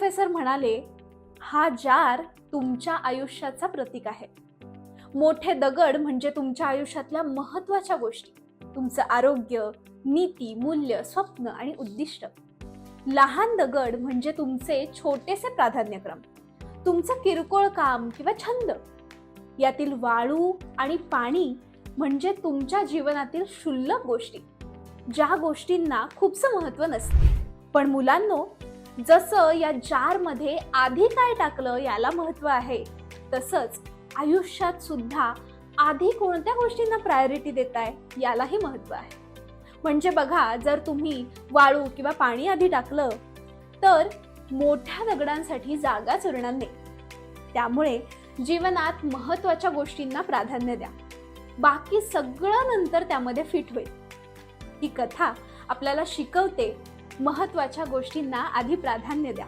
Professor म्हणाले, हा जार तुमच्या आयुष्याचा प्रतीक आहे. मोठे दगड म्हणजे तुमच्या आयुष्यातल्या महत्त्वाच्या गोष्टी, तुमचं आरोग्य, नीती, मूल्य, स्वप्न आणि उद्दिष्ट. लहान दगड म्हणजे तुमचे छोटेसे प्राधान्यक्रम, तुमचं किरकोळ काम किंवा छंद. यातील वाळू आणि पाणी म्हणजे तुमच्या जीवनातील क्षुल्लक गोष्टी, ज्या गोष्टींना खूपसं महत्त्व नसते. पण मुलांनो, जसं या जारमध्ये आधी काय टाकलं याला महत्त्व आहे, तसंच आयुष्यात सुद्धा आधी कोणत्या गोष्टींना प्रायोरिटी देताय यालाही महत्त्व आहे. म्हणजे बघा, जर तुम्ही वाळू किंवा पाणी आधी टाकलं तर मोठ्या दगडांसाठी जागाच उरणार नाही. त्यामुळे जीवनात महत्त्वाच्या गोष्टींना प्राधान्य द्या, बाकी सगळं नंतर त्यामध्ये फिट होईल. ही कथा आपल्याला शिकवते, महत्त्वाच्या गोष्टींना आधी प्राधान्य द्या.